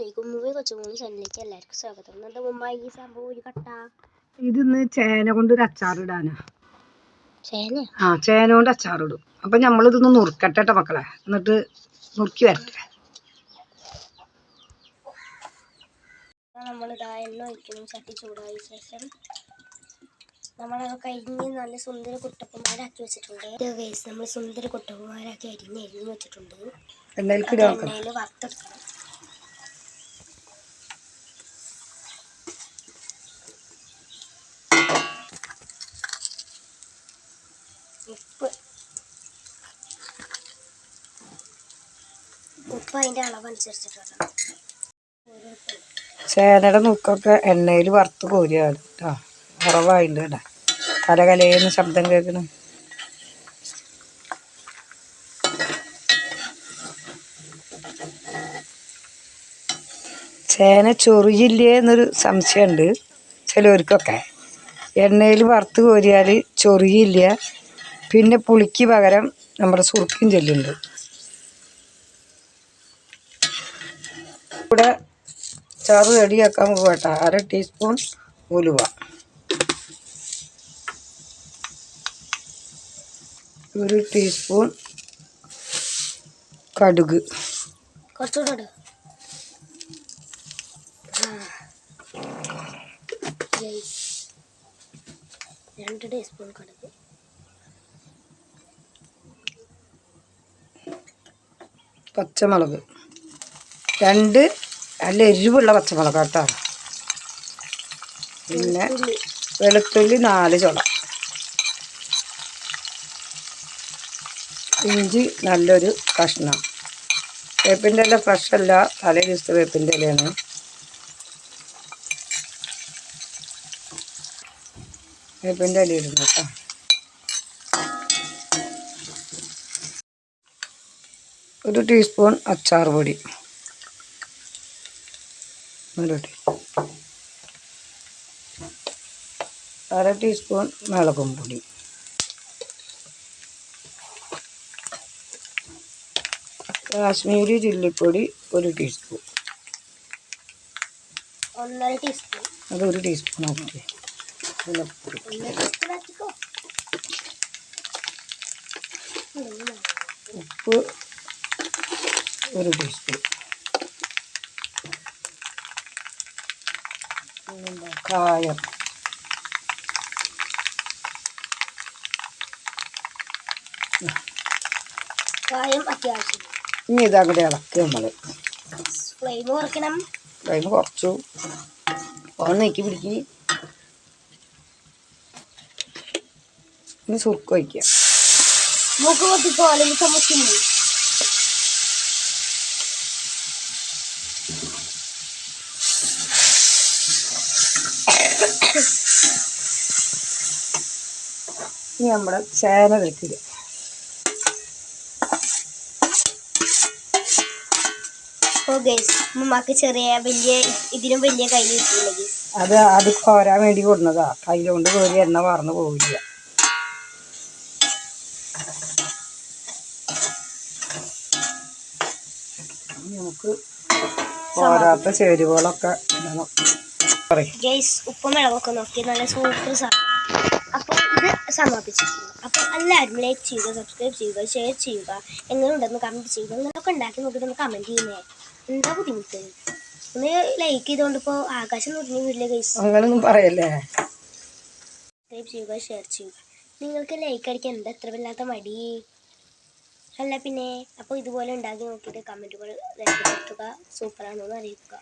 അസ്സലാമലൈക്കും കൊച്ചുമോളി ചാനലിലേക്ക് എല്ലാവർക്കും സ്വാഗതം. എന്നിട്ട് മുമ്പ് ഈ സംഭവം ഒരു കട്ട ഇതിന്ന് ചേന കൊണ്ട് ഒരു അച്ചാറിടാനാ. ചേന കൊണ്ട് അച്ചാറിടും. അപ്പൊ നമ്മളിതൊന്ന് നുറുക്കട്ടെ മക്കളെ, എന്നിട്ട് നുറുക്കി വരട്ടെ. നമ്മളിതാ എണ്ണ ഒഴിക്കണം. ചട്ടി ചൂടായ ശേഷം നമ്മളത് കഴിഞ്ഞ് നല്ല സുന്ദര കുട്ടപ്പന്മാരാക്കി വെച്ചിട്ടുണ്ട്. നമ്മൾ സുന്ദര കുട്ടപ്പന്മാരാക്കി അരിഞ്ഞ് വെച്ചിട്ടുണ്ട്. എണ്ണയിൽ വറുത്തെടുക്കണം. ഉപ്പ് അതിൻ്റെ അളവനുസരിച്ചിട്ടുണ്ട്. ചേനയുടെ നുക്കൊക്കെ എണ്ണയിൽ വറുത്ത് കോരിയാണ് കേട്ടോ. കുറവായിട്ടുണ്ട് കേട്ടോ. കലകലേന്ന് ശബ്ദം കേൾക്കണം. ചേന ചൊറിയില്ലേ എന്നൊരു സംശയമുണ്ട് ചിലവർക്കൊക്കെ. എണ്ണയിൽ വറുത്ത് കോരിയാൽ ചൊറിയില്ല. പിന്നെ പുളിക്ക് പകരം നമ്മുടെ സുർക്കയും ചെല്ലുന്നുണ്ട്. ഇവിടെ ചാറ് റെഡിയാക്കാൻ പോകട്ടെ. 1/2 ടീസ്പൂൺ ഉലുവ, 1 ടീസ്പൂൺ കടുക്, കുറച്ചുകൂടെ 2 ടീസ്പൂൺ കടുക്, പച്ചമുളക് 2 നല്ല എരിവുള്ള പച്ചമുളക് കേട്ടോ. പിന്നെ വെളുത്തുള്ളി 4 ചുള, ഇഞ്ചി നല്ലൊരു കഷ്ണം. വേപ്പിൻ്റെ ഇല ഫ്രഷ് അല്ല, തലേ ദിവസത്തെ വേപ്പിൻ്റെ ഇലയാണ്. വേപ്പിൻ്റെ ഇല ഇടുന്നു കേട്ടോ. ഒരു ടീസ്പൂൺ അച്ചാർ പൊടി, 1/2 ടീസ്പൂൺ മുളകും പൊടി, കാശ്മീരി ചില്ലിപ്പൊടി 1 ടീസ്പൂൺ, 1/2 ടീസ്പൂൺ, അത് 1 ടീസ്പൂൺ ആക്കി. ഉപ്പ് 1 ടീസ്പൂൺ, കായം അത്യാവശ്യം. ഇനി ഇതങ്ങോട്ട് ഇളക്കി. നമ്മൾ ഫ്ലെയിം കുറയ്ക്കണം. ഫ്ലെയിം കുറച്ചു. ഒന്ന് നീക്കി പിടിക്കി. ഇനി സുർക്ക് വയ്ക്കുക. മൂക്ക് പൊട്ടിക്കോ അല്ലെങ്കിൽ ചുമക്കുന്നു. ഇനി നമ്മുടെ ചേന വെക്കുക. ഉമ്മക്ക് ചെറിയ ഇതിനും വലിയ കൈ കിട്ടിയില്ല. അത് കോരാൻ വേണ്ടി കൊടുന്നതാ. കയ്യിലുകൊണ്ട് കോരി എണ്ണ വാർന്നു പോവില്ല. നമുക്ക് പോരാത്ത ചേരുവകളൊക്കെ ഇടണം. ഉപ്പും മുളകൊക്കെ നോക്കി നല്ല സൂപ്പർ സാധനം. അപ്പോൾ ഇത് സമാപിച്ചിട്ടുണ്ട്. അപ്പോൾ എല്ലാവരും ലൈക്ക് ചെയ്യുക, സബ്സ്ക്രൈബ് ചെയ്യുക, ഷെയർ ചെയ്യുക. എങ്ങനെയുണ്ടെന്ന് കമൻറ്റ് ചെയ്യുക. നിങ്ങളൊക്കെ ഉണ്ടാക്കി നോക്കിയിട്ട് ഒന്ന് കമൻറ്റ് ചെയ്യുന്നേ. എന്താ ബുദ്ധിമുട്ട്? ഒന്ന് ലൈക്ക് ചെയ്തുകൊണ്ട് ഇപ്പോൾ ആകാശം നോക്കിയില്ല ഗൈസ്. അങ്ങനൊന്നും പറയല്ലേ. സബ്സ്ക്രൈബ് ചെയ്യുക, ഷെയർ ചെയ്യുക. നിങ്ങൾക്ക് ലൈക്ക് അടിക്കാൻ എന്താ എത്ര വല്ലാത്ത മടി അല്ല പിന്നെ. അപ്പോൾ ഇതുപോലെ ഉണ്ടാക്കി നോക്കിയിട്ട് കമൻറ്റുകൾ രേഖപ്പെടുത്തുക. സൂപ്പറാണോ എന്ന് അറിയിക്കുക.